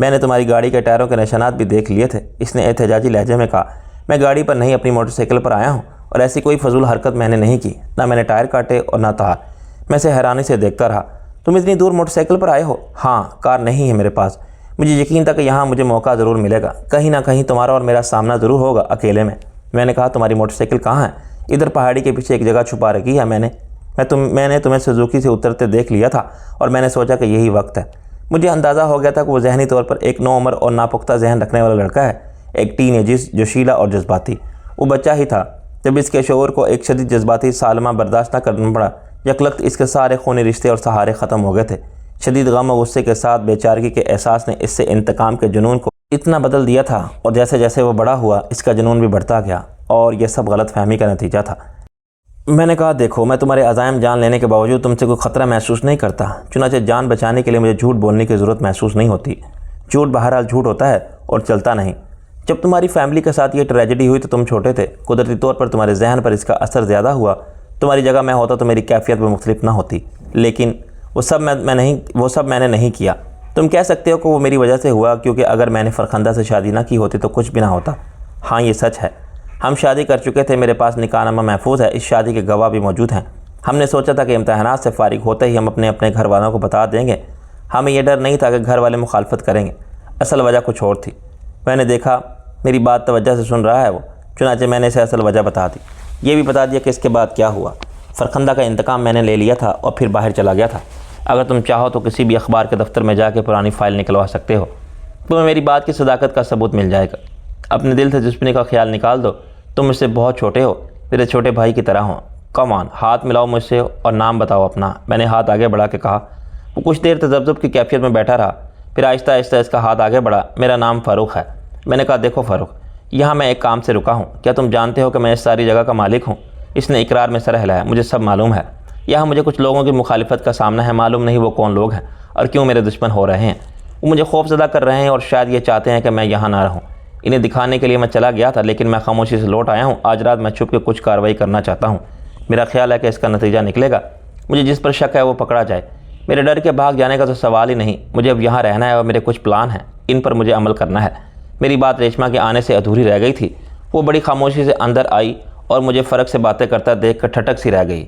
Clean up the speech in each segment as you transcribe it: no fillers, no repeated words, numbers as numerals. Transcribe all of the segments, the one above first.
میں نے تمہاری گاڑی کے ٹائروں کے نشانات بھی دیکھ لیے تھے، اس نے احتجاجی لہجے میں کہا۔ میں گاڑی پر نہیں اپنی موٹر سائیکل پر آیا ہوں اور ایسی کوئی فضول حرکت میں نے نہیں کی، نہ میں نے ٹائر کاٹے اور نہ تار۔ میں اسے حیرانی سے دیکھتا رہا۔ تم اتنی دور موٹر سائیکل پر آئے ہو؟ ہاں، کار نہیں ہے میرے پاس۔ مجھے یقین تھا کہ یہاں مجھے موقع ضرور ملے گا، کہیں نہ کہیں تمہارا اور میرا سامنا ضرور ہوگا، اکیلے میں۔ میں نے کہا تمہاری موٹر سائیکل کہاں ہے؟ ادھر پہاڑی کے پیچھے ایک جگہ چھپا رکھی ہے، میں نے تمہیں سوزوکی سے اترتے دیکھ لیا تھا اور میں نے سوچا کہ یہی وقت ہے۔ مجھے اندازہ ہو گیا تھا کہ وہ ذہنی طور پر ایک نوعمر اور ناپختہ ذہن رکھنے والا لڑکا ہے، ایک ٹین ایجر جوشیلا اور جذباتی۔ وہ بچہ ہی تھا جب اس کے شعور کو ایک شدید جذباتی سالمہ برداشت نہ کرنا پڑا۔ یکلخت اس کے سارے خونی رشتے اور سہارے ختم ہو گئے تھے۔ شدید غم و غصے کے ساتھ بے چارگی کے احساس نے اس سے انتقام کے جنون کو اتنا بدل دیا تھا، اور جیسے جیسے وہ بڑا ہوا اس کا جنون بھی بڑھتا گیا، اور یہ سب غلط فہمی کا نتیجہ تھا۔ میں نے کہا دیکھو، میں تمہارے عزائم جان لینے کے باوجود تم سے کوئی خطرہ محسوس نہیں کرتا، چنانچہ جان بچانے کے لیے مجھے جھوٹ بولنے کی ضرورت محسوس نہیں ہوتی۔ جھوٹ بہرحال جھوٹ ہوتا ہے اور چلتا نہیں۔ جب تمہاری فیملی کے ساتھ یہ ٹریجڈی ہوئی تو تم چھوٹے تھے، قدرتی طور پر تمہارے ذہن پر اس کا اثر زیادہ ہوا۔ تمہاری جگہ میں ہوتا تو میری کیفیت بھی مختلف نہ ہوتی، لیکن وہ سب میں نے نہیں کیا۔ تم کہہ سکتے ہو کہ وہ میری وجہ سے ہوا، کیونکہ اگر میں نے فرخندہ سے شادی نہ کی ہوتی تو کچھ بھی نہ ہوتا۔ ہاں، یہ سچ ہے، ہم شادی کر چکے تھے، میرے پاس نکاح نامہ محفوظ ہے، اس شادی کے گواہ بھی موجود ہیں۔ ہم نے سوچا تھا کہ امتحانات سے فارغ ہوتے ہی ہم اپنے گھر والوں کو بتا دیں گے۔ ہمیں یہ ڈر نہیں تھا کہ گھر والے مخالفت کریں گے، اصل وجہ کچھ اور تھی۔ میں نے دیکھا میری بات توجہ سے سن رہا ہے وہ، چنانچہ میں نے اسے اصل وجہ بتا دی۔ یہ بھی بتا دیا کہ اس کے بعد کیا ہوا۔ فرخندہ کا انتقام میں نے لے لیا تھا اور پھر باہر چلا گیا تھا۔ اگر تم چاہو تو کسی بھی اخبار کے دفتر میں جا کے پرانی فائل نکلوا سکتے ہو، تمہیں میری بات کی صداقت کا ثبوت مل جائے گا۔ اپنے دل سے دشمنی کا خیال نکال دو، تم مجھ سے بہت چھوٹے ہو، میرے چھوٹے بھائی کی طرح ہو۔ کم آن، ہاتھ ملاؤ مجھ سے اور نام بتاؤ اپنا۔ میں نے ہاتھ آگے بڑھا کے کہا۔ وہ کچھ دیر تذبذب کی کیفیت میں بیٹھا رہا، پھر آہستہ آہستہ اس کا ہاتھ آگے بڑھا۔ میرا نام فاروق ہے۔ میں نے کہا دیکھو فاروق، یہاں میں ایک کام سے رکا ہوں، کیا تم جانتے ہو کہ میں اس ساری جگہ کا مالک ہوں؟ اس نے اقرار میں سر ہلایا۔ مجھے سب معلوم ہے، یہاں مجھے کچھ لوگوں کی مخالفت کا سامنا ہے، معلوم نہیں وہ کون لوگ ہیں اور کیوں میرے دشمن ہو رہے ہیں۔ وہ مجھے خوف زدہ کر رہے ہیں اور شاید یہ چاہتے ہیں کہ میں یہاں نہ رہوں۔ انہیں دکھانے کے لیے میں چلا گیا تھا، لیکن میں خاموشی سے لوٹ آیا ہوں۔ آج رات میں چھپ کے کچھ کارروائی کرنا چاہتا ہوں۔ میرا خیال ہے کہ اس کا نتیجہ نکلے گا، مجھے جس پر شک ہے وہ پکڑا جائے۔ میرے ڈر کے بھاگ جانے کا تو سوال ہی نہیں، مجھے اب یہاں رہنا ہے اور میرے کچھ پلان ہیں، ان پر مجھے عمل کرنا ہے۔ میری بات ریشما کے آنے سے ادھوری رہ گئی تھی۔ وہ بڑی خاموشی سے اندر آئی اور مجھے فرق سے باتیں کرتا دیکھ کر ٹھٹک سی رہ گئی۔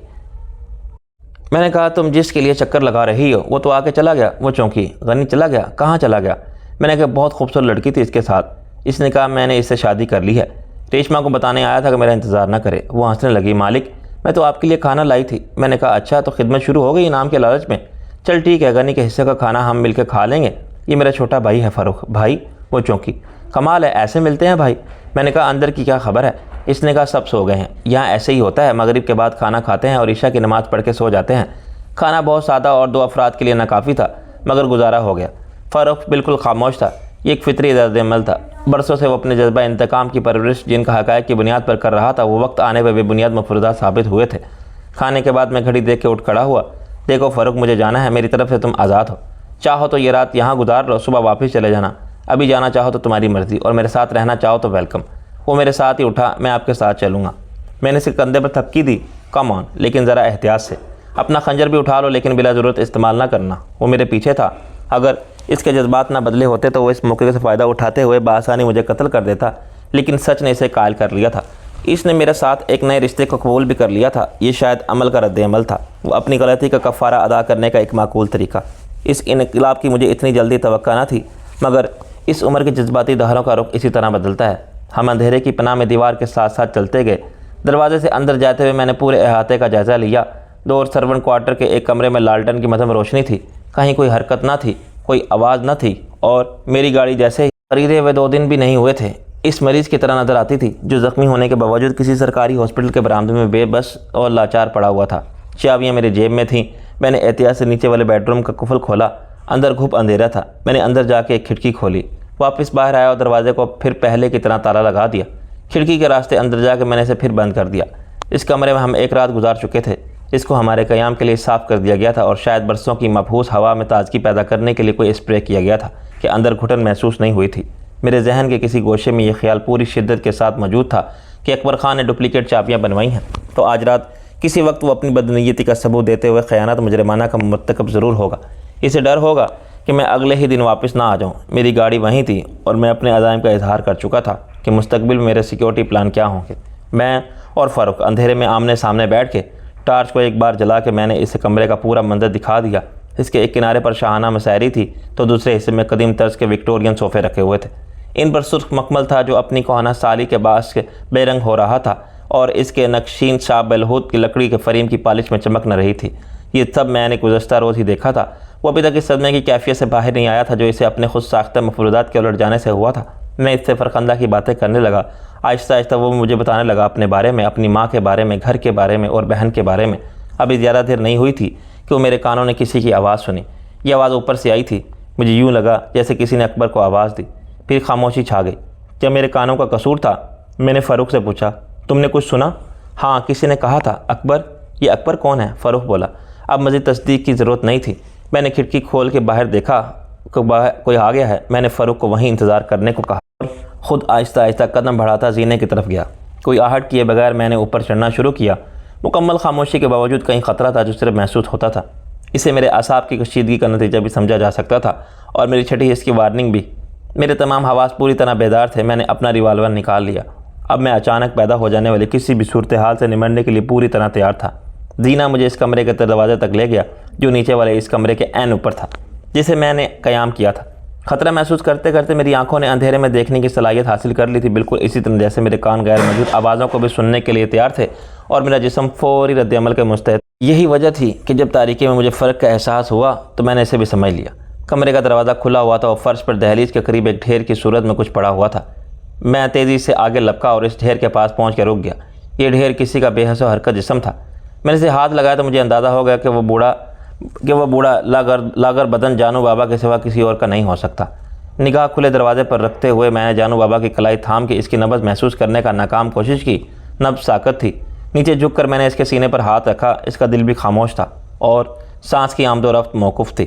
میں نے کہا تم جس کے لیے چکر لگا رہی ہو وہ تو آ کے چلا گیا۔ وہ چونکی، غنی چلا گیا؟ کہاں چلا گیا؟ میں نے کہا بہت خوبصورت لڑکی تھی اس کے ساتھ۔ اس نے کہا میں نے اس سے شادی کر لی ہے، ریشما کو بتانے آیا تھا کہ میرا انتظار نہ کرے۔ وہ ہنسنے لگی۔ مالک، میں تو آپ کے لیے کھانا لائی تھی۔ میں نے کہا اچھا، تو خدمت شروع ہو گئی انعام کے لالچ میں؟ چل ٹھیک ہے، غنی کے حصے کا کھانا ہم مل کے کھا لیں گے، یہ میرا چھوٹا بھائی ہے فاروق۔ بھائی؟ وہ چونکی، کمال ہے، ایسے ملتے ہیں بھائی؟ میں نے کہا اندر کی کیا خبر ہے؟ اس نے کہا سب سو گئے ہیں، یہاں ایسے ہی ہوتا ہے، مغرب کے بعد کھانا کھاتے ہیں اور عشاء کی نماز پڑھ کے سو جاتے ہیں۔ کھانا بہت سادہ اور 2 افراد کے لیے ناکافی تھا، مگر گزارا ہو گیا۔ فاروق بالکل خاموش تھا، یہ ایک فطری رد عمل تھا۔ برسوں سے وہ اپنے جذبہ انتقام کی پرورش جن کا حقائق کی بنیاد پر کر رہا تھا، وہ وقت آنے پہ بے بنیاد مفروضات ثابت ہوئے تھے۔ کھانے کے بعد میں گھڑی دیکھ کے اٹھ کھڑا ہوا۔ دیکھو فاروق، مجھے جانا ہے، میری طرف سے تم آزاد ہو، چاہو تو یہ رات یہاں گزار لو، صبح واپس چلے جانا، ابھی جانا چاہو تو تمہاری مرضی، اور میرے ساتھ رہنا چاہو تو ویلکم۔ وہ میرے ساتھ ہی اٹھا۔ میں آپ کے ساتھ چلوں گا۔ میں نے اسے کندھے پر تھپکی دی۔ کم آن، لیکن ذرا احتیاط سے، اپنا خنجر بھی اٹھا لو لیکن بلا ضرورت استعمال نہ کرنا۔ وہ میرے پیچھے تھا، اگر اس کے جذبات نہ بدلے ہوتے تو وہ اس موقع سے فائدہ اٹھاتے ہوئے بآسانی مجھے قتل کر دیتا، لیکن سچ نے اسے قائل کر لیا تھا۔ اس نے میرے ساتھ ایک نئے رشتے کو قبول بھی کر لیا تھا، یہ شاید عمل کا رد عمل تھا، وہ اپنی غلطی کا کفارہ ادا کرنے کا ایک معقول طریقہ۔ اس انقلاب کی مجھے اتنی جلدی توقع نہ تھی، مگر اس عمر کے جذباتی دہروں کا رخ اسی طرح بدلتا ہے۔ ہم اندھیرے کی پناہ میں دیوار کے ساتھ ساتھ چلتے گئے۔ دروازے سے اندر جاتے ہوئے میں نے پورے احاطے کا جائزہ لیا۔ دور سرونٹ کوارٹر کے ایک کمرے میں لالٹن کی مدھم روشنی تھی، کہیں کوئی حرکت نہ تھی، کوئی آواز نہ تھی، اور میری گاڑی جیسے خریدے ہوئے 2 دن بھی نہیں ہوئے تھے اس مریض کی طرح نظر آتی تھی جو زخمی ہونے کے باوجود کسی سرکاری ہاسپٹل کے برآمدے میں بے بس اور لاچار پڑا ہوا تھا۔ چابیاں میرے جیب میں تھیں۔ میں نے احتیاط سے نیچے والے بیڈ روم کا قفل کھولا۔ اندر گھپ اندھیرا تھا۔ میں نے اندر جا کے ایک کھڑکی کھولی، واپس باہر آیا اور دروازے کو پھر پہلے کی طرح تالا لگا دیا۔ کھڑکی کے راستے اندر جا کے میں نے اسے پھر بند کر دیا۔ اس کمرے میں ہم ایک رات گزار چکے تھے، اس کو ہمارے قیام کے لیے صاف کر دیا گیا تھا، اور شاید برسوں کی مبہوس ہوا میں تازگی پیدا کرنے کے لیے کوئی اسپرے کیا گیا تھا کہ اندر گھٹن محسوس نہیں ہوئی تھی۔ میرے ذہن کے کسی گوشے میں یہ خیال پوری شدت کے ساتھ موجود تھا کہ اکبر خان نے ڈپلیکیٹ چابیاں بنوائی ہیں، تو آج رات کسی وقت وہ اپنی بدنیتی کا ثبوت دیتے ہوئے خیانت مجرمانہ کا مرتکب ضرور ہوگا۔ اسے ڈر ہوگا کہ میں اگلے ہی دن واپس نہ آ جاؤں۔ میری گاڑی وہیں تھی اور میں اپنے عزائم کا اظہار کر چکا تھا کہ مستقبل میں میرے سیکیورٹی پلان کیا ہوں گے۔ میں اور فاروق اندھیرے میں آمنے سامنے بیٹھ کے ٹارچ کو ایک بار جلا کے میں نے اس کمرے کا پورا منظر دکھا دیا۔ اس کے ایک کنارے پر شاہانہ مساحری تھی تو دوسرے حصے میں قدیم طرز کے وکٹورین صوفے رکھے ہوئے تھے۔ ان پر سرخ مخمل تھا جو اپنی کوہنہ سالی کے باعث بے رنگ ہو رہا تھا اور اس کے نقشین شاب بلہوت کی لکڑی کے فریم کی پالش میں چمک نہ رہی تھی۔ یہ سب میں نے گزشتہ روز ہی دیکھا تھا۔ وہ ابھی تک اس صدمے کی کیفیت سے باہر نہیں آیا تھا جو اسے اپنے خود ساختہ مفروضات کے الٹ جانے سے ہوا تھا۔ میں اس سے فرخندہ کی باتیں کرنے لگا۔ آہستہ آہستہ وہ مجھے بتانے لگا اپنے بارے میں، اپنی ماں کے بارے میں، گھر کے بارے میں اور بہن کے بارے میں۔ ابھی زیادہ دیر نہیں ہوئی تھی کہ وہ میرے کانوں نے کسی کی آواز سنی۔ یہ آواز اوپر سے آئی تھی۔ مجھے یوں لگا جیسے کسی نے اکبر کو آواز دی۔ پھر خاموشی چھا گئی۔ کیا میرے کانوں کا قصور تھا؟ میں نے فاروق سے پوچھا۔ تم نے کچھ سنا؟ ہاں، کسی نے کہا تھا اکبر۔ یہ اکبر کون ہے؟ فاروق بولا۔ اب مزید تصدیق کی ضرورت نہیں تھی۔ میں نے کھڑکی کھول کے باہر دیکھا کہ کوئی آ گیا ہے۔ میں نے فاروق کو وہیں انتظار کرنے کو کہا اور خود آہستہ آہستہ قدم بڑھاتا زینے کی طرف گیا۔ کوئی آہٹ کیے بغیر میں نے اوپر چڑھنا شروع کیا۔ مکمل خاموشی کے باوجود کہیں خطرہ تھا جو صرف محسوس ہوتا تھا۔ اسے میرے اعصاب کی کشیدگی کا نتیجہ بھی سمجھا جا سکتا تھا اور میری چھٹی حس کی وارننگ بھی۔ میرے تمام حواس پوری طرح بیدار تھے۔ میں نے اپنا ریوالور نکال لیا۔ اب میں اچانک پیدا ہو جانے والی کسی بھی صورتحال سے نمٹنے کے لیے پوری طرح تیار تھا۔ زینہ مجھے اس کمرے کے دروازے تک لے گیا جو نیچے والے اس کمرے کے عین اوپر تھا جسے میں نے قیام کیا تھا۔ خطرہ محسوس کرتے کرتے میری آنکھوں نے اندھیرے میں دیکھنے کی صلاحیت حاصل کر لی تھی، بالکل اسی طرح جیسے میرے کان غیر موجود آوازوں کو بھی سننے کے لیے تیار تھے اور میرا جسم فوری رد عمل کے مستعد۔ یہی وجہ تھی کہ جب تاریکی میں مجھے فرق کا احساس ہوا تو میں نے اسے بھی سمجھ لیا۔ کمرے کا دروازہ کھلا ہوا تھا اور فرش پر دہلیز کے قریب ایک ڈھیر کی صورت میں کچھ پڑا ہوا تھا۔ میں تیزی سے آگے لپکا اور اس ڈھیر کے پاس پہنچ کے رک گیا۔ یہ ڈھیر کسی کا بے حس و حرکت جسم تھا۔ میں نے اسے ہاتھ لگایا تو مجھے اندازہ ہو گیا کہ وہ بوڑھا لاگر بدن جانو بابا کے سوا کسی اور کا نہیں ہو سکتا۔ نگاہ کھلے دروازے پر رکھتے ہوئے میں نے جانو بابا کی کلائی تھام کے اس کی نبض محسوس کرنے کا ناکام کوشش کی۔ نبض ساکت تھی۔ نیچے جھک کر میں نے اس کے سینے پر ہاتھ رکھا۔ اس کا دل بھی خاموش تھا اور سانس کی آمد و رفت موقوف تھی۔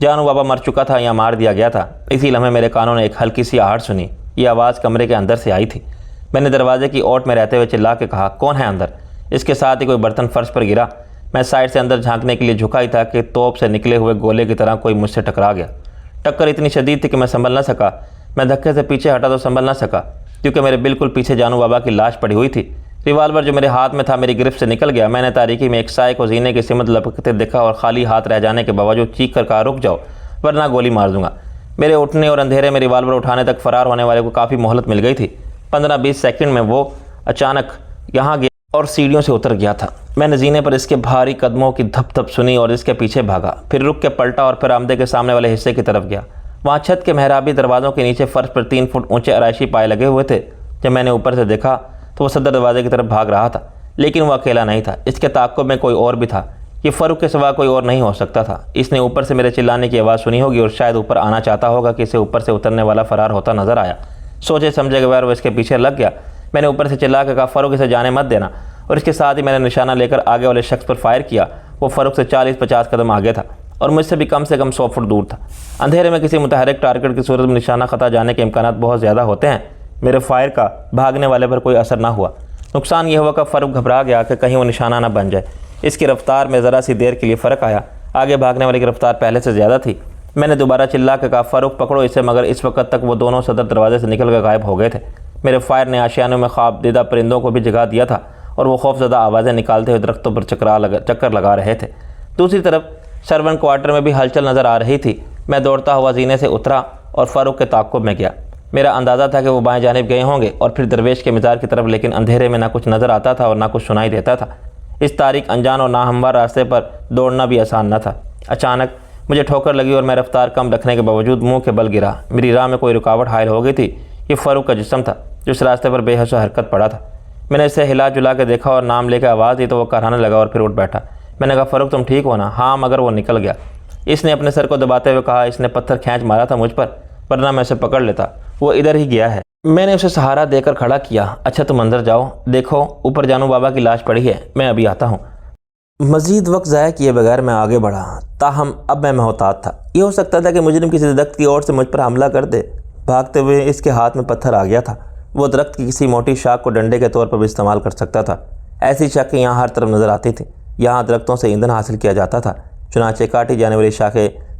جانو بابا مر چکا تھا یا مار دیا گیا تھا۔ اسی لمحے میرے کانوں نے ایک ہلکی سی آہٹ سنی۔ یہ آواز کمرے کے اندر سے آئی تھی۔ میں نے دروازے کی اوٹ میں رہتے ہوئے چلا کے کہا، کون ہے اندر؟ اس کے ساتھ ہی کوئی برتن فرش پر گرا۔ میں سائڈ سے اندر جھانکنے کے لیے جھکا ہی تھا کہ توپ سے نکلے ہوئے گولے کی طرح کوئی مجھ سے ٹکرا گیا۔ ٹکر اتنی شدید تھی کہ میں سنبھل نہ سکا۔ میں دھکے سے پیچھے ہٹا تو سنبھل نہ سکا کیونکہ میرے بالکل پیچھے جانو بابا کی لاش پڑی ہوئی تھی۔ ریوالور جو میرے ہاتھ میں تھا میری گرفت سے نکل گیا۔ میں نے تاریکی میں ایک سائے کو زینے کی سمت لپکتے دیکھا اور خالی ہاتھ رہ جانے کے باوجود چیخ کر کہا، رک جاؤ ورنہ گولی مار دوں گا۔ میرے اٹھنے اور اندھیرے میں ریوالور اٹھانے تک فرار ہونے والے کو کافی مہلت مل گئی تھی۔ 15-20 سیکنڈ میں وہ اچانک یہاں گیا اور سیڑھیوں سے اتر گیا تھا۔ میں نے زینے پر اس کے بھاری قدموں کی دھپ دھپ سنی اور اس کے پیچھے بھاگا، پھر رک کے پلٹا اور پھر آمدے کے سامنے والے حصے کی طرف گیا۔ وہاں چھت کے محرابی دروازوں کے نیچے فرش پر 3 فٹ اونچے آرائشی پائے لگے ہوئے تھے۔ جب میں نے اوپر سے دیکھا تو وہ صدر دروازے کی طرف بھاگ رہا تھا، لیکن وہ اکیلا نہیں تھا۔ اس کے تعاقب میں کوئی اور بھی تھا۔ یہ فاروق کے سوا کوئی اور نہیں ہو سکتا تھا۔ اس نے اوپر سے میرے چلانے کی آواز سنی ہوگی اور شاید اوپر آنا چاہتا ہوگا کہ اسے اوپر سے اترنے والا فرار ہوتا نظر آیا۔ سوچے سمجھے کے بغیر وہ اس کے پیچھے لگ گیا۔ میں نے اوپر سے چلا کے کہا، فاروق اسے جانے مت دینا، اور اس کے ساتھ ہی میں نے نشانہ لے کر آگے والے شخص پر فائر کیا۔ وہ فاروق سے 40-50 قدم آگے تھا اور مجھ سے بھی کم سے کم 100 فٹ دور تھا۔ اندھیرے میں کسی متحرک ٹارگٹ کی صورت میں نشانہ خطا جانے کے امکانات بہت زیادہ ہوتے ہیں۔ میرے فائر کا بھاگنے والے پر کوئی اثر نہ ہوا۔ نقصان یہ ہوا کہ فاروق گھبرا گیا کہ کہیں وہ نشانہ نہ بن جائے۔ اس کی رفتار میں ذرا سی دیر کے لیے فرق آیا۔ آگے بھاگنے والے کی رفتار پہلے سے زیادہ تھی۔ میں نے دوبارہ چلا کے کہا، فاروق پکڑو اسے، مگر اس وقت تک وہ دونوں صدر دروازے سے نکل کر غائب ہو گئے تھے۔ میرے فائر نے آشیانوں میں خواب دیدہ پرندوں کو بھی جگا دیا تھا اور وہ خوف زدہ آوازیں نکالتے ہوئے درختوں پر چکر لگا رہے تھے۔ دوسری طرف سرون کوارٹر میں بھی ہلچل نظر آ رہی تھی۔ میں دوڑتا ہوا زینے سے اترا اور فاروق کے تعاقب میں گیا۔ میرا اندازہ تھا کہ وہ بائیں جانب گئے ہوں گے اور پھر درویش کے مزار کی طرف، لیکن اندھیرے میں نہ کچھ نظر آتا تھا اور نہ کچھ سنائی دیتا تھا۔ اس تاریک انجان اور ناہموار راستے پر دوڑنا بھی آسان نہ تھا۔ اچانک مجھے ٹھوکر لگی اور میں رفتار کم رکھنے کے باوجود منہ کے بل گرا۔ میری راہ میں کوئی رکاوٹ حائل ہو گئی تھی۔ یہ فاروق کا جسم تھا جو اس راستے پر بے حس و حرکت پڑا تھا۔ میں نے اسے ہلا جلا کے دیکھا اور نام لے کے آواز دی تو وہ کہرانے لگا اور پھر اٹھ بیٹھا۔ میں نے کہا، فاروق تم ٹھیک ہو نا؟ ہاں، مگر وہ نکل گیا۔ اس نے اپنے سر کو دباتے ہوئے کہا، اس نے پتھر کھینچ مارا تھا مجھ پر، ورنہ میں اسے پکڑ لیتا۔ وہ ادھر ہی گیا ہے۔ میں نے اسے سہارا دے کر کھڑا کیا۔ اچھا تم اندر جاؤ، دیکھو اوپر جانو بابا کی لاش پڑی ہے، میں ابھی آتا ہوں۔ مزید وقت ضائع کیے بغیر میں آگے بڑھا، تاہم اب میں محتاط تھا۔ یہ ہو سکتا تھا کہ مجرم کسی درخت کی اور سے مجھ پر حملہ کر دے۔ بھاگتے ہوئے اس کے ہاتھ میں پتھر آ گیا تھا۔ وہ درخت کی کسی موٹی شاخ کو ڈنڈے کے طور پر بھی استعمال کر سکتا تھا۔ ایسی شاخیں یہاں ہر طرف نظر آتی تھیں۔ یہاں درختوں سے ایندھن حاصل کیا جاتا تھا، چنانچہ کاٹی جانے والی شاخیں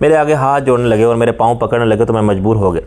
میرے آگے ہاتھ جوڑنے لگے اور میرے پاؤں پکڑنے لگے تو میں مجبور ہو گیا۔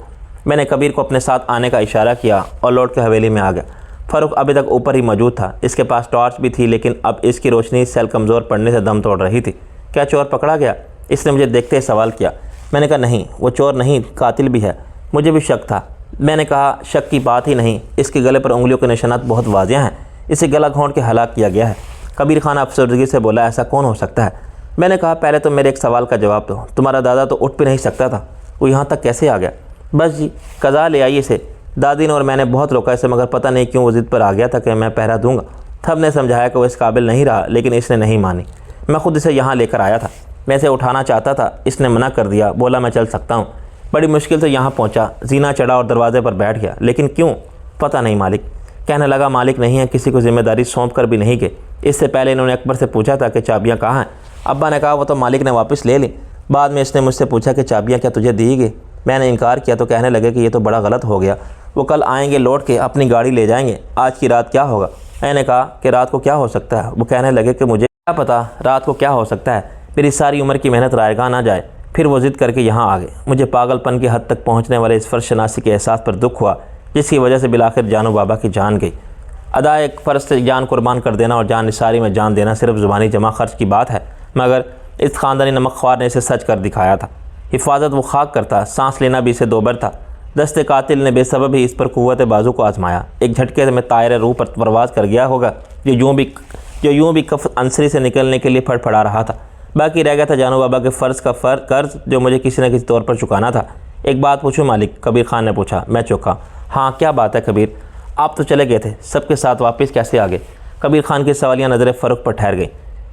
میں نے کبیر کو اپنے ساتھ آنے کا اشارہ کیا اور لوٹ کے حویلی میں آ گیا۔ فاروق ابھی تک اوپر ہی موجود تھا۔ اس کے پاس ٹارچ بھی تھی لیکن اب اس کی روشنی سیل کمزور پڑنے سے دم توڑ رہی تھی۔ کیا چور پکڑا گیا؟ اس نے مجھے دیکھتے ہی سوال کیا۔ میں نے کہا نہیں، وہ چور نہیں، قاتل بھی ہے۔ مجھے بھی شک تھا۔ میں نے کہا شک کی بات ہی نہیں، اس کے گلے پر انگلیوں کے نشانات بہت واضح ہیں، اسے گلا گھونٹ کے ہلاک کیا گیا ہے۔ کبیر خان افسردگی سے بولا، ایسا کون ہو سکتا ہے؟ میں نے کہا پہلے تو میرے ایک سوال کا جواب دو، تمہارا دادا تو اٹھ بھی نہیں سکتا تھا، وہ یہاں تک کیسے آ گیا؟ بس جی، قضا لے آئی اسے۔ دادی نے اور میں نے بہت روکا اسے، مگر پتہ نہیں کیوں وہ ضد پر آ گیا تھا کہ میں پہرا دوں گا۔ تھب نے سمجھایا کہ وہ اس قابل نہیں رہا لیکن اس نے نہیں مانی۔ میں خود اسے یہاں لے کر آیا تھا۔ میں اسے اٹھانا چاہتا تھا، اس نے منع کر دیا، بولا میں چل سکتا ہوں۔ بڑی مشکل سے یہاں پہنچا، زینہ چڑھا اور دروازے پر بیٹھ گیا، لیکن کیوں پتہ نہیں مالک۔ کہنے لگا مالک نہیں ہے، کسی کو ذمہ داری سونپ کر بھی نہیں گئے۔ اس سے پہلے انہوں نے اکبر سے پوچھا تھا کہ چابیاں کہاں ہیں؟ ابا نے کہا وہ تو مالک نے واپس لے لی۔ بعد میں اس نے مجھ سے پوچھا کہ چابیاں کیا تجھے دی گئی؟ میں نے انکار کیا تو کہنے لگے کہ یہ تو بڑا غلط ہو گیا، وہ کل آئیں گے لوٹ کے اپنی گاڑی لے جائیں گے، آج کی رات کیا ہوگا؟ میں نے کہا کہ رات کو کیا ہو سکتا ہے؟ وہ کہنے لگے کہ مجھے کیا پتہ رات کو کیا ہو سکتا ہے، میری ساری عمر کی محنت رائے گاہ نہ جائے۔ پھر وہ ضد کر کے یہاں آ گئے۔ مجھے پاگل پن کی حد تک پہنچنے والے اس فرض شناسی کے احساس پر دکھ ہوا جس کی وجہ سے بالآخر جانو بابا کی جان گئی۔ ادائے ایک فرض سے جان قربان کر دینا اور جان نثاری میں جان دینا صرف زبانی جمع خرچ کی بات ہے، مگر اس خاندانی نمک خوار نے اسے سچ کر دکھایا تھا۔ حفاظت وہ خاک کرتا، سانس لینا بھی اسے دوبر تھا۔ دست قاتل نے بے سبب ہی اس پر قوت بازو کو آزمایا۔ ایک جھٹکے میں طائر روح پر پرواز کر گیا ہوگا جو یوں بھی کف عنصری سے نکلنے کے لیے پھڑ پھڑا رہا تھا۔ باقی رہ گیا تھا جانو بابا کے فرض کا قرض جو مجھے کسی نہ کسی طور پر چکانا تھا۔ ایک بات پوچھوں مالک؟ کبیر خان نے پوچھا۔ میں چوکا۔ ہاں کیا بات ہے کبیر؟ آپ تو چلے گئے تھے، سب کے ساتھ واپس کیسے آ گئے؟ کبیر خان کی سوالیاں نظریں فاروق پر ٹھہر گئیں۔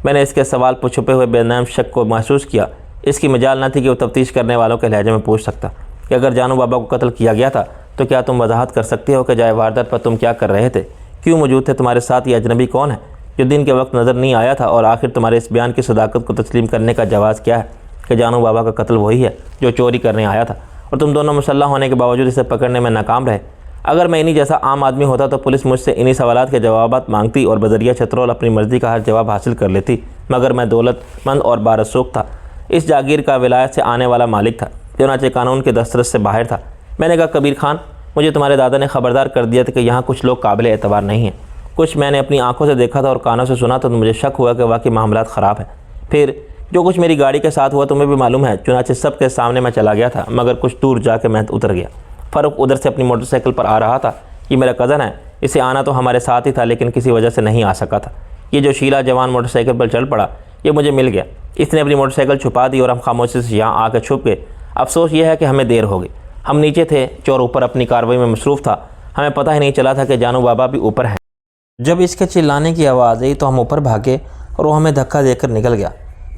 میں نے اس کے سوال پر چھپے ہوئے بے نام شک کو محسوس کیا۔ اس کی مجال نہ تھی کہ وہ تفتیش کرنے والوں کے لہجے میں پوچھ سکتا کہ اگر جانو بابا کو قتل کیا گیا تھا تو کیا تم وضاحت کر سکتے ہو کہ جائے واردات پر تم کیا کر رہے تھے، کیوں موجود تھے، تمہارے ساتھ یہ اجنبی کون ہے جو دن کے وقت نظر نہیں آیا تھا، اور آخر تمہارے اس بیان کی صداقت کو تسلیم کرنے کا جواز کیا ہے کہ جانو بابا کا قتل وہی ہے جو چوری کرنے آیا تھا اور تم دونوں مسلح ہونے کے باوجود اسے پکڑنے میں ناکام رہے؟ اگر میں انہی جیسا عام آدمی ہوتا تو پولیس مجھ سے انہی سوالات کے جوابات مانگتی اور بذریعہ چترول اپنی مرضی کا ہر جواب حاصل کر لیتی، مگر میں دولت مند اور بارسوخ تھا، اس جاگیر کا ولایت سے آنے والا مالک تھا، چنانچہ قانون کے دسترس سے باہر تھا۔ میں نے کہا کبیر خان، مجھے تمہارے دادا نے خبردار کر دیا تھا کہ یہاں کچھ لوگ قابل اعتبار نہیں ہیں۔ کچھ میں نے اپنی آنکھوں سے دیکھا تھا اور کانوں سے سنا تھا تو مجھے شک ہوا کہ واقعی معاملات خراب ہیں۔ پھر جو کچھ میری گاڑی کے ساتھ ہوا تمہیں بھی معلوم ہے، چنانچہ سب کے سامنے میں چلا گیا تھا، مگر کچھ دور جا کے میں اتر گیا۔ فاروق ادھر سے اپنی موٹر سائیکل پر آ رہا تھا۔ یہ میرا کزن ہے، اسے آنا تو ہمارے ساتھ ہی تھا لیکن کسی وجہ سے نہیں آ سکا تھا۔ یہ جو شیلا جوان موٹر سائیکل پر چل پڑا، یہ مجھے مل گیا۔ اس نے اپنی موٹر سائیکل چھپا دی اور ہم خاموشی سے یہاں آ کے چھپ گئے۔ افسوس یہ ہے کہ ہمیں دیر ہو گئی۔ ہم نیچے تھے، چور اوپر اپنی کارروائی میں مصروف تھا، ہمیں پتہ ہی نہیں چلا تھا کہ جانو بابا بھی اوپر ہیں۔ جب اس کے چلانے کی آواز آئی تو ہم اوپر بھاگے اور وہ ہمیں دھکا دے کر نکل گیا۔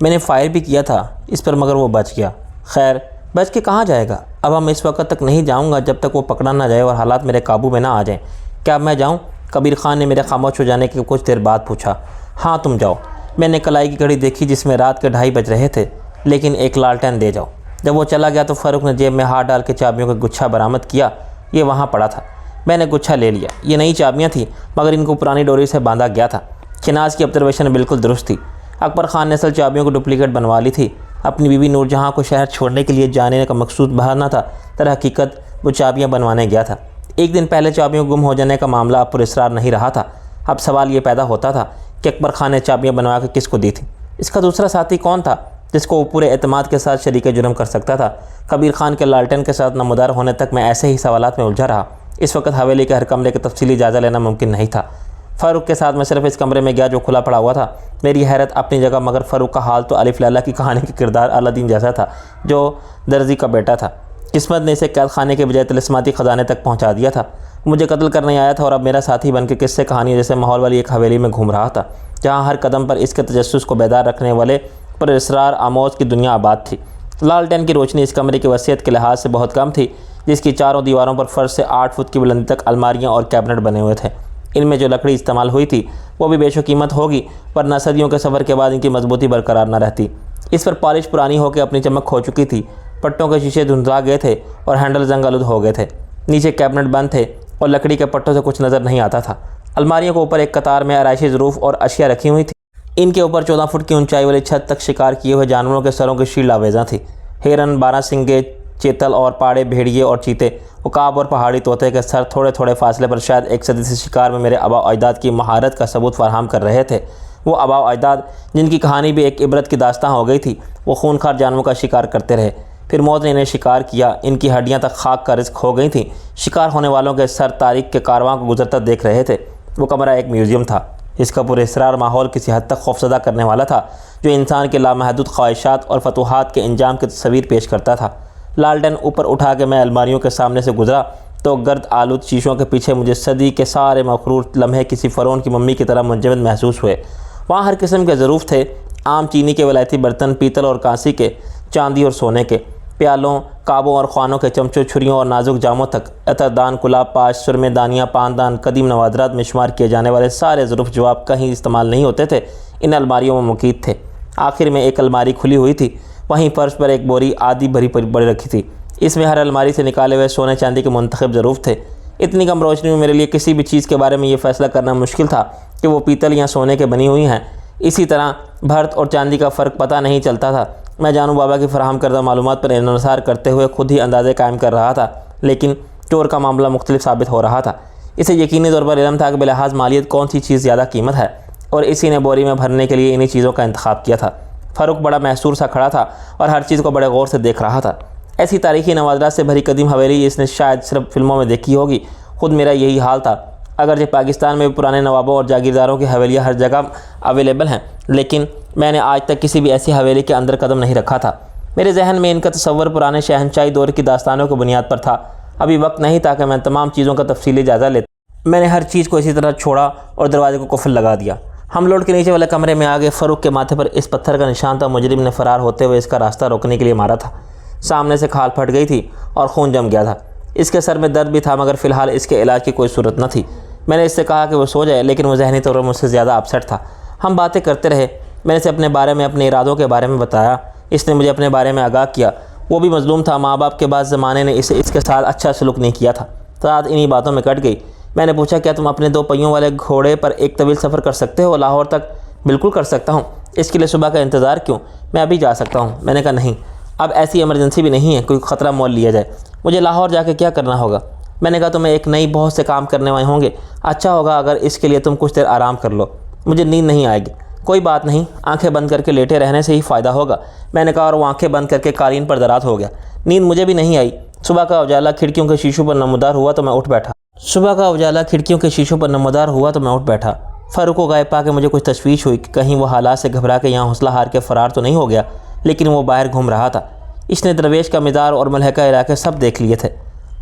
میں نے فائر بھی کیا تھا اس پر مگر وہ بچ گیا۔ خیر، بچ کے کہاں جائے گا؟ اب ہم اس وقت تک نہیں جاؤں گا جب تک وہ پکڑا نہ جائے اور حالات میرے قابو میں نہ آ جائیں۔ کیا میں جاؤں؟ کبیر خان نے میرے خاموش ہو جانے کے کچھ دیر بعد پوچھا۔ ہاں تم جاؤ۔ میں نے کلائی کی گھڑی دیکھی جس میں رات کے 2:30 بج رہے تھے، لیکن ایک لالٹین دے جاؤ۔ جب وہ چلا گیا تو فاروق نے جیب میں ہاتھ ڈال کے چابیوں کا گچھا برآمد کیا۔ یہ وہاں پڑا تھا۔ میں نے گچھا لے لیا۔ یہ نئی چابیاں تھیں مگر ان کو پرانی ڈوری سے باندھا گیا تھا۔ شناز کی آبزرویشن بالکل درست تھی۔ اکبر خان نے اصل چابیوں کو ڈپلیکیٹ بنوا لی تھی۔ اپنی بیوی نور جہاں کو شہر چھوڑنے کے لیے جانے کا مقصود بہانا تھا، در حقیقت وہ چابیاں بنوانے گیا تھا۔ ایک دن پہلے چابیوں گم ہو جانے کا معاملہ اب پر اسرار نہیں رہا تھا۔ اب سوال یہ پیدا ہوتا تھا کہ اکبر خان نے چابیاں بنوا کے کس کو دی تھیں؟ اس کا دوسرا ساتھی کون تھا جس کو وہ پورے اعتماد کے ساتھ شریک جرم کر سکتا تھا؟ کبیر خان کے لالٹین کے ساتھ نمودار ہونے تک میں ایسے ہی سوالات میں الجھا رہا۔ اس وقت حویلی کے ہر کمرے کے تفصیلی جائزہ لینا ممکن نہیں تھا۔ فاروق کے ساتھ میں صرف اس کمرے میں گیا جو کھلا پڑا ہوا تھا۔ میری حیرت اپنی جگہ، مگر فاروق کا حال تو الف لیلا کی کہانی کے کردار الادین جیسا تھا جو درزی کا بیٹا تھا۔ قسمت نے اسے قید خانے کے بجائے طلسماتی خزانے تک پہنچا دیا تھا۔ مجھے قتل کرنے آیا تھا اور اب میرا ساتھی بن کے قصے کہانی جیسے ماحول والی ایک حویلی میں گھوم رہا تھا جہاں ہر قدم پر اس کے تجسس کو بیدار رکھنے والے پر اسرار آموز کی دنیا آباد تھی۔ لالٹین کی روشنی اس کمرے کی وسعت کے لحاظ سے بہت کم تھی، جس کی چاروں دیواروں پر فرش سے 8 فٹ کی بلندی تک الماریاں اور کیبنٹ بنے ہوئے تھے۔ ان میں جو لکڑی استعمال ہوئی تھی وہ بھی بیش و قیمت ہوگی، ورنہ صدیوں کے سفر کے بعد ان کی مضبوطی برقرار نہ رہتی۔ اس پر پالش پرانی ہو کے اپنی چمک کھو چکی تھی، پٹوں کے شیشے دھندلا گئے تھے اور ہینڈل زنگ آلود ہو گئے تھے۔ نیچے کیبنٹ بند تھے اور لکڑی کے پٹوں سے کچھ نظر نہیں آتا تھا۔ الماریوں کے اوپر ایک قطار میں آرائشی ظروف اور اشیاء رکھی ہوئی تھی۔ ان کے اوپر 14 فٹ کی اونچائی والی چھت تک شکار کیے ہوئے جانوروں کے سروں کی شیل آویزاں تھی۔ ہرن، بارہسنگے، چیتل اور پاڑے، بھیڑیے اور چیتے، عقاب اور پہاڑی طوطے کے سر تھوڑے تھوڑے فاصلے پر شاید ایک صدی سے شکار میں میرے آباء و اجداد کی مہارت کا ثبوت فراہم کر رہے تھے۔ وہ آباء و اجداد جن کی کہانی بھی ایک عبرت کی داستان ہو گئی تھی، وہ خونخوار جانوروں کا شکار کرتے رہے، پھر موت نے انہیں شکار کیا، ان کی ہڈیاں تک خاک کا رزق ہو گئی تھیں۔ شکار ہونے والوں کے سر تاریخ کے کارواں کو گزرتا دیکھ رہے تھے۔ وہ کمرہ ایک میوزیم تھا، اس کا پراسرار ماحول کسی حد تک خوفزدہ کرنے والا تھا، جو انسان کے لامحدود خواہشات اور فتوحات کے انجام کی تصویر پیش کرتا تھا۔ لالٹین اوپر اٹھا کے میں الماریوں کے سامنے سے گزرا تو گرد آلود شیشوں کے پیچھے مجھے صدی کے سارے مغرور لمحے کسی فرعون کی ممی کی طرح منجمد محسوس ہوئے۔ وہاں ہر قسم کے ظروف تھے، عام چینی کے ولایتی برتن، پیتل اور کانسی کے، چاندی اور سونے کے، پیالوں، کعبوں اور خوانوں کے، چمچوں، چھریوں اور نازک جاموں تک، عطردان، کلاب پاش، سرمے دانیاں، پاندان، قدیم نوادرات میں شمار کیے جانے والے سارے ظروف جو آپ کہیں استعمال نہیں ہوتے تھے، ان الماریوں میں مقید تھے۔ آخر میں ایک الماری کھلی ہوئی تھی، وہیں فرش پر ایک بوری آدھی بھری پڑی رکھی تھی۔ اس میں ہر الماری سے نکالے ہوئے سونے چاندی کے منتخب ظروف تھے۔ اتنی کم روشنی میں میرے لیے کسی بھی چیز کے بارے میں یہ فیصلہ کرنا مشکل تھا کہ وہ پیتل یا سونے کے بنی ہوئی ہیں۔ اسی طرح بھرت اور چاندی کا فرق پتہ نہیں چلتا تھا۔ میں جانو بابا کی فراہم کردہ معلومات پر انحصار کرتے ہوئے خود ہی اندازے قائم کر رہا تھا، لیکن چور کا معاملہ مختلف ثابت ہو رہا تھا۔ اسے یقینی طور پر علم تھا کہ بلحاظ مالیت کون سی چیز زیادہ قیمت ہے، اور اسی نے بوری میں بھرنے کے لیے انہی چیزوں کا انتخاب کیا تھا۔ فاروق بڑا محصور سا کھڑا تھا اور ہر چیز کو بڑے غور سے دیکھ رہا تھا۔ ایسی تاریخی نوادرات سے بھری قدیم حویلی اس نے شاید صرف فلموں میں دیکھی ہوگی، خود میرا یہی حال تھا۔ اگرچہ پاکستان میں بھی پرانے نوابوں اور جاگیرداروں کی حویلیاں ہر جگہ اویلیبل ہیں، لیکن میں نے آج تک کسی بھی ایسی حویلی کے اندر قدم نہیں رکھا تھا۔ میرے ذہن میں ان کا تصور پرانے شہنشاہی دور کی داستانوں کی بنیاد پر تھا۔ ابھی وقت نہیں تھا کہ میں تمام چیزوں کا تفصیلی جائزہ لیتا۔ میں نے ہر چیز کو اسی طرح چھوڑا اور دروازے کو قفل لگا دیا۔ ہم لوڈ کے نیچے والے کمرے میں آگے فاروق کے ماتھے پر اس پتھر کا نشان تھا، مجرم نے فرار ہوتے ہوئے اس کا راستہ روکنے کے لیے مارا تھا۔ سامنے سے کھال پھٹ گئی تھی اور خون جم گیا تھا۔ اس کے سر میں درد بھی تھا، مگر فی الحال اس کے علاج کی کوئی صورت نہ تھی۔ میں نے اس سے کہا کہ وہ سو جائے، لیکن وہ ذہنی طور پر مجھ سے زیادہ اپسیٹ تھا۔ ہم باتیں کرتے رہے، میں نے اسے اپنے بارے میں، اپنے ارادوں کے بارے میں بتایا۔ اس نے مجھے اپنے بارے میں آگاہ کیا۔ وہ بھی مظلوم تھا، ماں باپ کے بعد زمانے نے اسے اس کے ساتھ اچھا سلوک نہیں کیا تھا۔ رات انہی باتوں میں کٹ گئی۔ میں نے پوچھا، کیا تم اپنے 2 پہیوں والے گھوڑے پر ایک طویل سفر کر سکتے ہو لاہور تک؟ بالکل کر سکتا ہوں۔ اس کے لیے صبح کا انتظار کیوں؟ میں ابھی جا سکتا ہوں۔ میں نے کہا نہیں، اب ایسی ایمرجنسی بھی نہیں ہے، کوئی خطرہ مول لیا جائے۔ مجھے لاہور جا کے کیا کرنا ہوگا؟ میں نے کہا تمہیں ایک نئی بہت سے کام کرنے والے ہوں گے، اچھا ہوگا اگر اس کے لیے تم کچھ دیر آرام کر لو۔ مجھے نیند نہیں آئے گی۔ کوئی بات نہیں، آنکھیں بند کر کے لیٹے رہنے سے ہی فائدہ ہوگا، میں نے کہا، اور وہ آنکھیں بند کر کے قالین پر درات ہو گیا۔ نیند مجھے بھی نہیں آئی۔ صبح کا اجالا کھڑکیوں کے شیشوں پر نمودار ہوا تو میں اٹھ بیٹھا۔ فاروق کو غائب پا کے مجھے کچھ تشویش ہوئی کہ کہیں وہ حالات سے گھبرا کے یہاں حوصلہ ہار کے فرار تو نہیں ہو گیا، لیکن وہ باہر گھوم رہا تھا۔ اس نے درویش کا مزار اور ملحقہ علاقے سب دیکھ لیے تھے۔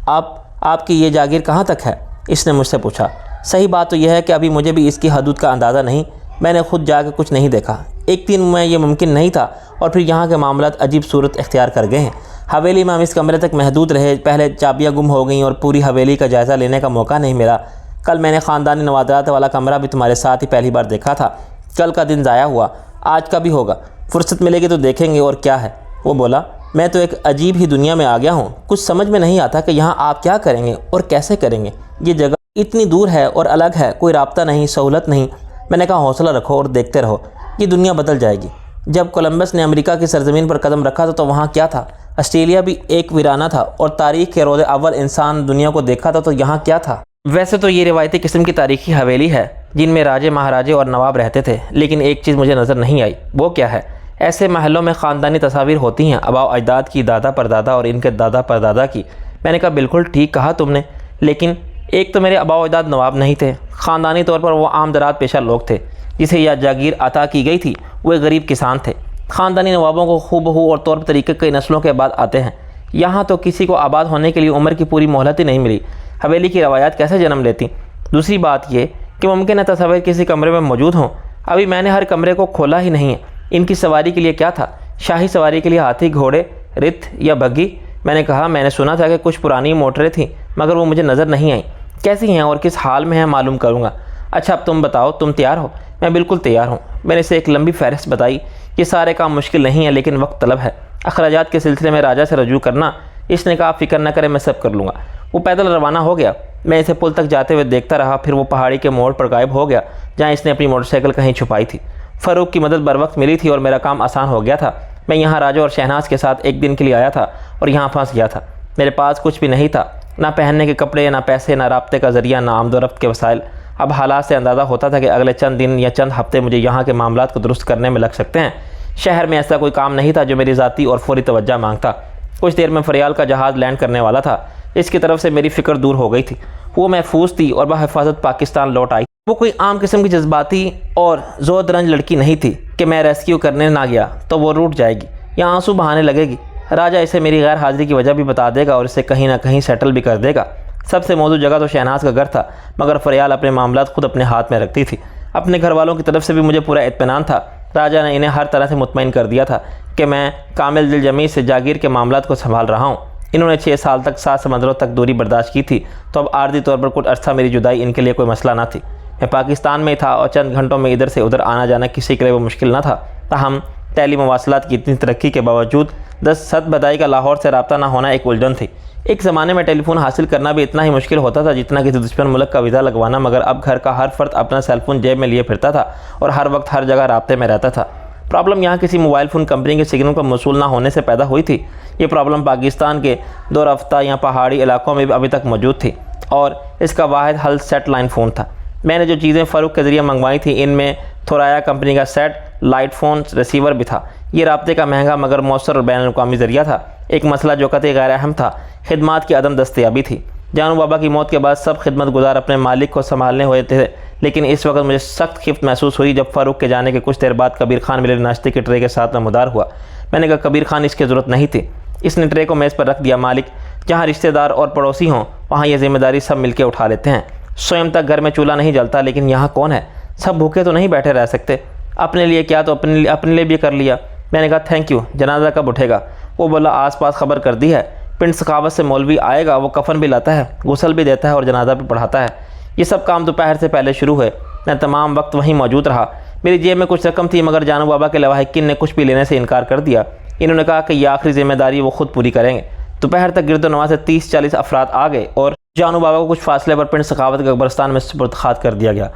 آپ کی یہ جاگیر کہاں تک ہے؟ اس نے مجھ سے پوچھا۔ صحیح بات تو یہ ہے کہ ابھی مجھے بھی اس کی حدود کا اندازہ نہیں، میں نے خود جا کے کچھ نہیں دیکھا۔ ایک دن میں یہ ممکن نہیں تھا، اور پھر یہاں کے معاملات عجیب صورت اختیار کر گئے ہیں۔ حویلی میں ہم اس کمرے تک محدود رہے، پہلے چابیاں گم ہو گئیں اور پوری حویلی کا جائزہ لینے کا موقع نہیں ملا۔ کل میں نے خاندانی نوادرات والا کمرہ بھی تمہارے ساتھ ہی پہلی بار دیکھا تھا۔ کل کا دن ضائع ہوا، آج کا بھی ہوگا۔ فرصت ملے گی تو دیکھیں گے، اور کیا ہے۔ وہ بولا، میں تو ایک عجیب ہی دنیا میں آ گیا ہوں، کچھ سمجھ میں نہیں آتا کہ یہاں آپ کیا کریں گے اور کیسے کریں گے۔ یہ جگہ اتنی دور ہے اور الگ ہے، کوئی رابطہ نہیں، سہولت نہیں۔ میں نے کہا حوصلہ رکھو اور دیکھتے رہو، یہ دنیا بدل جائے گی۔ جب کولمبس نے امریکہ کی سرزمین پر قدم رکھا تو وہاں کیا تھا؟ آسٹریلیا بھی ایک ویرانہ تھا، اور تاریخ کے روز اول انسان دنیا کو دیکھا تھا تو یہاں کیا تھا؟ ویسے تو یہ روایتی قسم کی تاریخی حویلی ہے جن میں راجے، مہاراجے اور نواب رہتے تھے، لیکن ایک چیز مجھے نظر نہیں آئی۔ وہ کیا ہے؟ ایسے محلوں میں خاندانی تصاویر ہوتی ہیں، آباء و اجداد کی، دادا پردادا اور ان کے دادا پردادا کی۔ میں نے کہا بالکل ٹھیک کہا تم نے، لیکن ایک تو میرے آباء و اجداد نواب نہیں تھے، خاندانی طور پر وہ عام درات پیشہ لوگ تھے۔ جسے یہ جاگیر عطا کی گئی تھی وہ ایک غریب کسان تھے۔ خاندانی نوابوں کو خوب بہو اور طور طریقے کئی نسلوں کے بعد آتے ہیں۔ یہاں تو کسی کو آباد ہونے کے لیے عمر کی پوری مہلت ہی نہیں ملی، حویلی کی روایات کیسے جنم لیتی؟ دوسری بات یہ کہ ممکن ہے تصاویر کسی کمرے میں موجود ہوں، ابھی میں نے ہر کمرے کو کھولا ہی نہیں ہے۔ ان کی سواری کے لیے کیا تھا؟ شاہی سواری کے لیے ہاتھی، گھوڑے، رتھ یا بگھی؟ میں نے کہا میں نے سنا تھا کہ کچھ پرانی موٹریں تھیں، مگر وہ مجھے نظر نہیں آئیں۔ کیسی ہیں اور کس حال میں ہیں معلوم کروں گا۔ اچھا اب تم بتاؤ، تم تیار ہو؟ میں بالکل تیار ہوں۔ میں نے اسے ایک لمبی فہرست بتائی۔ یہ سارے کام مشکل نہیں ہے، لیکن وقت طلب ہے۔ اخراجات کے سلسلے میں راجہ سے رجوع کرنا۔ اس نے کہا فکر نہ کرے، میں سب کر لوں گا۔ وہ پیدل روانہ ہو گیا۔ میں اسے پل تک جاتے ہوئے دیکھتا رہا، پھر وہ پہاڑی کے موڑ پر غائب ہو گیا جہاں اس نے اپنی موٹر سائیکل کہیں چھپائی تھی۔ فاروق کی مدد بر وقت ملی تھی اور میرا کام آسان ہو گیا تھا۔ میں یہاں راجو اور شہناز کے ساتھ ایک دن کے لیے آیا تھا اور یہاں پھنس گیا تھا۔ میرے پاس کچھ بھی نہیں تھا، نہ پہننے کے کپڑے، نہ پیسے، نہ رابطے کا ذریعہ، نہ آمد و رفت کے وسائل۔ اب حالات سے اندازہ ہوتا تھا کہ اگلے چند دن یا چند ہفتے مجھے یہاں کے معاملات کو درست کرنے میں لگ سکتے ہیں۔ شہر میں ایسا کوئی کام نہیں تھا جو میری ذاتی اور فوری توجہ مانگتا۔ کچھ دیر میں فریال کا جہاز لینڈ کرنے والا تھا، اس کی طرف سے میری فکر دور ہو گئی تھی۔ وہ محفوظ تھی اور بحفاظت پاکستان لوٹ آئی۔ وہ کوئی عام قسم کی جذباتی اور زود رنج لڑکی نہیں تھی کہ میں ریسکیو کرنے نہ گیا تو وہ روٹ جائے گی یا آنسو بہانے لگے گی۔ راجہ اسے میری غیر حاضری کی وجہ بھی بتا دے گا اور اسے کہیں نہ کہیں سیٹل بھی کر دے گا۔ سب سے موزوں جگہ تو شہناز کا گھر تھا، مگر فریال اپنے معاملات خود اپنے ہاتھ میں رکھتی تھی۔ اپنے گھر والوں کی طرف سے بھی مجھے پورا اطمینان تھا۔ راجہ نے انہیں ہر طرح سے مطمئن کر دیا تھا کہ میں کامل دل جمی سے جاگیر کے معاملات کو سنبھال رہا ہوں۔ انہوں نے 6 سال تک 7 سمندروں تک دوری برداشت کی تھی، تو اب عارضی طور پر کچھ عرصہ میری جدائی ان کے لیے کوئی مسئلہ نہ تھی۔ میں پاکستان میں تھا اور چند گھنٹوں میں ادھر سے ادھر آنا جانا کسی کے لیے وہ مشکل نہ تھا۔ تاہم ٹیلی مواصلات کی اتنی ترقی کے باوجود 10 بدائی کا لاہور سے رابطہ نہ ہونا ایک الجھن تھی۔ ایک زمانے میں ٹیلی فون حاصل کرنا بھی اتنا ہی مشکل ہوتا تھا جتنا کسی دشمن ملک کا ویزا لگوانا، مگر اب گھر کا ہر فرد اپنا سیل فون جیب میں لیے پھرتا تھا اور ہر وقت ہر جگہ رابطے میں رہتا تھا۔ پرابلم یہاں کسی موبائل فون کمپنی کے سگنل کا موصول نہ ہونے سے پیدا ہوئی تھی۔ یہ پرابلم پاکستان کے دو رفتہ یا پہاڑی علاقوں میں بھی ابھی تک موجود تھی اور اس کا واحد حل سیٹ لائن فون تھا۔ میں نے جو چیزیں فروخت کے ذریعے منگوائی تھیں ان میں تھورایا کمپنی کا سیٹ لائٹ فون ریسیور بھی تھا۔ یہ رابطے کا مہنگا مگر مؤثر اور بین الاقوامی ذریعہ تھا۔ ایک مسئلہ جو قطعی غیر اہم تھا، خدمات کی عدم دستیابی تھی۔ جانو بابا کی موت کے بعد سب خدمت گزار اپنے مالک کو سنبھالنے ہوئے تھے، لیکن اس وقت مجھے سخت خفت محسوس ہوئی جب فاروق کے جانے کے کچھ دیر بعد کبیر خان میرے ناشتے کی ٹرے کے ساتھ نمودار ہوا۔ میں نے کہا کبیر خان اس کی ضرورت نہیں تھی۔ اس نے ٹرے کو میز پر رکھ دیا۔ مالک جہاں رشتہ دار اور پڑوسی ہوں وہاں یہ ذمہ داری سب مل کے اٹھا لیتے ہیں۔ سوئم تک گھر میں چولہا نہیں جلتا، لیکن یہاں کون ہے؟ سب بھوکے تو نہیں بیٹھے رہ سکتے۔ اپنے لیے کیا تو اپنے لیے بھی کر لیا۔ میں نے کہا تھینک یو، جنازہ کب اٹھے گا؟ وہ بولا آس پاس خبر کر دی ہے، پنڈ سخاوت سے مولوی آئے گا، وہ کفن بھی لاتا ہے، غسل بھی دیتا ہے اور جنازہ بھی پڑھاتا ہے۔ یہ سب کام دوپہر سے پہلے شروع ہوئے۔ میں تمام وقت وہیں موجود رہا۔ میری جیب میں کچھ رقم تھی مگر جانو بابا کے لواحقین نے کچھ بھی لینے سے انکار کر دیا۔ انہوں نے کہا کہ یہ آخری ذمہ داری وہ خود پوری کریں گے۔ دوپہر تک گرد و نواح سے 30-40 افراد آ گئے اور جانو بابا کو کچھ فاصلے پر پنڈ سخاوت کے قبرستان میں سپرد خاک کر دیا گیا۔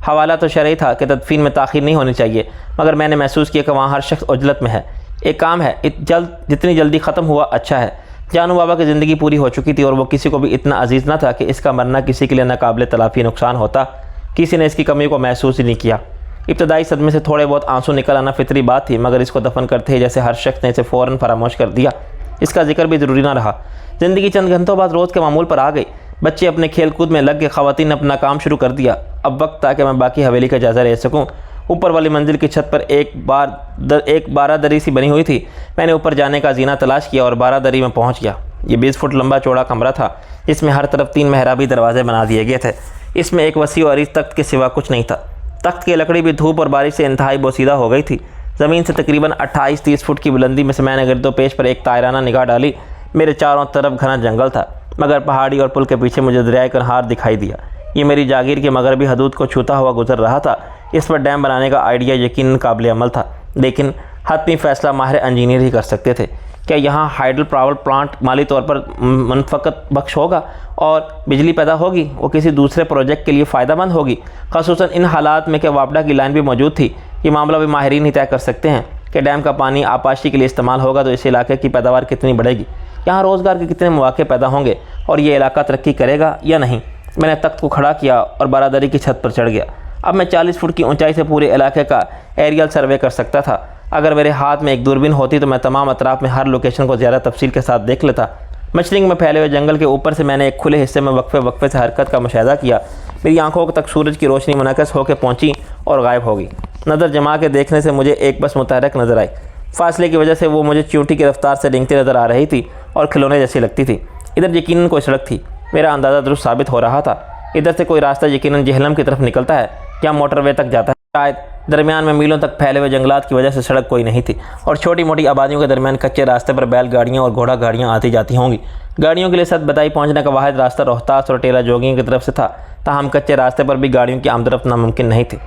حوالہ تو شرعی تھا کہ تدفین میں تاخیر نہیں ہونی چاہیے، مگر میں نے محسوس کیا کہ وہاں ہر شخص عجلت میں ہے۔ ایک کام ہے، جتنی جلدی ختم ہوا اچھا ہے۔ جانو بابا کی زندگی پوری ہو چکی تھی اور وہ کسی کو بھی اتنا عزیز نہ تھا کہ اس کا مرنا کسی کے لیے ناقابل تلافی نقصان ہوتا۔ کسی نے اس کی کمی کو محسوس ہی نہیں کیا۔ ابتدائی صدمے سے تھوڑے بہت آنسو نکل آنا فطری بات تھی، مگر اس کو دفن کرتے ہی جیسے ہر شخص نے اسے فوراً فراموش کر دیا۔ اس کا ذکر بھی ضروری نہ رہا۔ زندگی چند گھنٹوں بعد روز کے معمول پر آ گئی۔ بچے اپنے کھیل کود میں لگ گئے، خواتین نے اپنا کام شروع کر دیا۔ اب وقت تھا کہ میں باقی حویلی کا جائزہ لے سکوں۔ اوپر والی منزل کی چھت پر ایک 12 دری سی بنی ہوئی تھی۔ میں نے اوپر جانے کا زینہ تلاش کیا اور 12 دری میں پہنچ گیا۔ یہ 20 فٹ لمبا چوڑا کمرہ تھا، جس میں ہر طرف 3 محرابی دروازے بنا دیے گئے تھے۔ اس میں ایک وسیع و عریض تخت کے سوا کچھ نہیں تھا۔ تخت کی لکڑی بھی دھوپ اور بارش سے انتہائی بوسیدہ ہو گئی تھی۔ زمین سے تقریباً 28-30 فٹ کی بلندی میں سے میں نے گرد و پیش پر ایک طائرانہ نگاہ ڈالی۔ میرے چاروں طرف گھنا جنگل تھا، مگر پہاڑی اور پل کے پیچھے مجھے دریائے کنہار دکھائی دیا۔ یہ میری جاگیر کی مغربی حدود کو چھوتا ہوا گزر رہا تھا۔ اس پر ڈیم بنانے کا آئیڈیا یقیناً قابل عمل تھا، لیکن حتمی فیصلہ ماہر انجینئر ہی کر سکتے تھے۔ کیا یہاں ہائیڈل پاور پلانٹ مالی طور پر منفقت بخش ہوگا اور بجلی پیدا ہوگی؟ وہ کسی دوسرے پروجیکٹ کے لیے فائدہ مند ہوگی، خصوصاً ان حالات میں کہ واپڈا کی لائن بھی موجود تھی۔ یہ معاملہ بھی ماہرین ہی طے کر سکتے ہیں کہ ڈیم کا پانی آبپاشی کے لیے استعمال ہوگا تو اس علاقے کی پیداوار کتنی بڑھے گی، یہاں روزگار کے کتنے مواقع پیدا ہوں گے اور یہ علاقہ ترقی کرے گا یا نہیں۔ میں نے تخت کو کھڑا کیا اور 12 دری کی چھت پر چڑھ گیا۔ اب میں 40 فٹ کی اونچائی سے پورے علاقے کا ایریل سروے کر سکتا تھا۔ اگر میرے ہاتھ میں ایک دوربین ہوتی تو میں تمام اطراف میں ہر لوکیشن کو زیادہ تفصیل کے ساتھ دیکھ لیتا۔ مشرق میں پھیلے ہوئے جنگل کے اوپر سے میں نے ایک کھلے حصے میں وقفے سے حرکت کا مشاہدہ کیا۔ میری آنکھوں تک سورج کی روشنی منعکس ہو کے پہنچی اور غائب ہو گئی۔ نظر جما کے دیکھنے سے مجھے ایک بس متحرک نظر آئی۔ فاصلے کی وجہ سے وہ مجھے چیونٹی کی رفتار سے رینگتی نظر آ رہی تھی اور کھلونے جیسی لگتی تھی۔ ادھر یقیناً کوئی سڑک تھی، میرا اندازہ درست ثابت ہو رہا تھا۔ ادھر سے کوئی راستہ یقیناً جہلم کی طرف نکلتا ہے یا موٹر وے تک جاتا ہے۔ شاید درمیان میں میلوں تک پھیلے ہوئے جنگلات کی وجہ سے سڑک کوئی نہیں تھی اور چھوٹی موٹی آبادیوں کے درمیان کچے راستے پر بیل گاڑیاں اور گھوڑا گاڑیاں آتی جاتی ہوں گی۔ گاڑیوں کے لیے 7 بدائی پہنچنے کا واحد راستہ روہتاس اور ٹیلا جوگیوں کی طرف سے تھا، تاہم کچے راستے پر بھی گاڑیوں کی آمد و رفت ناممکن نہیں تھی۔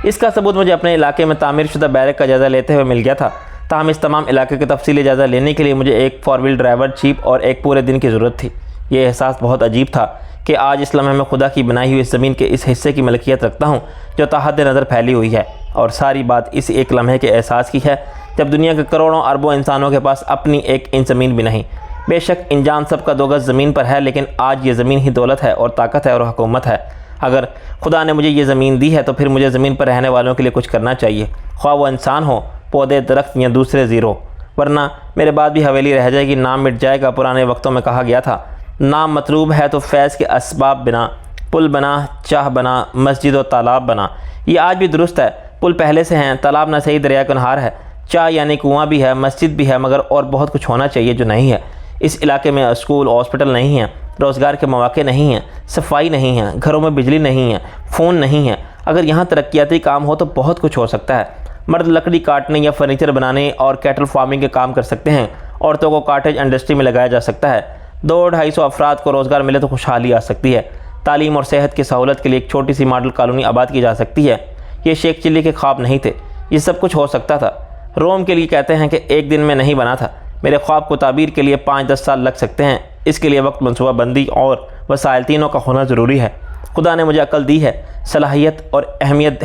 اس کا ثبوت مجھے اپنے علاقے میں تعمیر شدہ بیرک کا جائزہ لیتے ہوئے مل گیا تھا۔ تاہم اس تمام علاقے کے تفصیلی جائزہ لینے کے لیے مجھے ایک 4 ویل ڈرائیور جیپ اور ایک پورے دن کی ضرورت تھی۔ یہ احساس بہت عجیب تھا کہ آج اس لمحے میں خدا کی بنائی ہوئی اس زمین کے اس حصے کی ملکیت رکھتا ہوں جو تا حد نظر پھیلی ہوئی ہے، اور ساری بات اس ایک لمحے کے احساس کی ہے جب دنیا کے کروڑوں اربوں انسانوں کے پاس اپنی ایک انچ زمین بھی نہیں۔ بے شک انجان سب کا 2 گز زمین پر ہے، لیکن آج یہ زمین ہی دولت ہے اور طاقت ہے اور حکومت ہے۔ اگر خدا نے مجھے یہ زمین دی ہے تو پھر مجھے زمین پر رہنے والوں کے لیے کچھ کرنا چاہیے، خواہ وہ انسان ہو، پودے، درخت یا دوسرے زیرو، ورنہ میرے بعد بھی حویلی رہ جائے گی، نام مٹ جائے گا۔ پرانے وقتوں میں کہا گیا تھا، نام مطلوب ہے تو فیض کے اسباب بنا، پل بنا، چاہ بنا، مسجد و تالاب بنا۔ یہ آج بھی درست ہے، پل پہلے سے ہیں، تالاب نہ صحیح دریا کنہار ہے، چاہ یعنی کنواں بھی ہے، مسجد بھی ہے، مگر اور بہت کچھ ہونا چاہیے جو نہیں ہے۔ اس علاقے میں اسکول، ہاسپٹل نہیں ہیں، روزگار کے مواقع نہیں ہیں، صفائی نہیں ہے، گھروں میں بجلی نہیں ہے، فون نہیں ہے۔ اگر یہاں ترقیاتی کام ہو تو بہت کچھ ہو سکتا ہے۔ مرد لکڑی کاٹنے یا فرنیچر بنانے اور کیٹل فارمنگ کے کام کر سکتے ہیں، عورتوں کو کاٹیج انڈسٹری میں لگایا جا سکتا ہے، 200-250 افراد کو روزگار ملے تو خوشحالی آ سکتی ہے۔ تعلیم اور صحت کی سہولت کے لیے ایک چھوٹی سی ماڈل کالونی آباد کی جا سکتی ہے۔ یہ شیخ چلی کے خواب نہیں تھے، یہ سب کچھ ہو سکتا تھا۔ روم کے لیے کہتے ہیں کہ ایک دن میں نہیں بنا تھا، میرے خواب کو تعبیر کے لیے 5-10 سال لگ سکتے ہیں۔ اس کے لیے وقت، منصوبہ بندی اور وسائل تینوں کا ہونا ضروری ہے۔ خدا نے مجھے عقل دی ہے، صلاحیت اور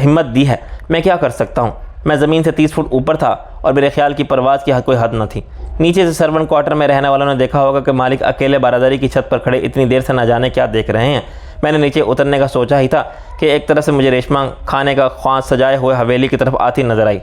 ہمت دی ہے، میں کیا کر سکتا ہوں؟ میں زمین سے 30 فٹ اوپر تھا اور میرے خیال کی پرواز کی کوئی حد نہ تھی۔ نیچے سے سرونٹ کوارٹر میں رہنے والوں نے دیکھا ہوگا کہ مالک اکیلے بارادری کی چھت پر کھڑے اتنی دیر سے نہ جانے کیا دیکھ رہے ہیں۔ میں نے نیچے اترنے کا سوچا ہی تھا کہ ایک طرف سے مجھے ریشمہ کھانے کا خوان سجائے ہوئے حویلی کی طرف آتی نظر آئی۔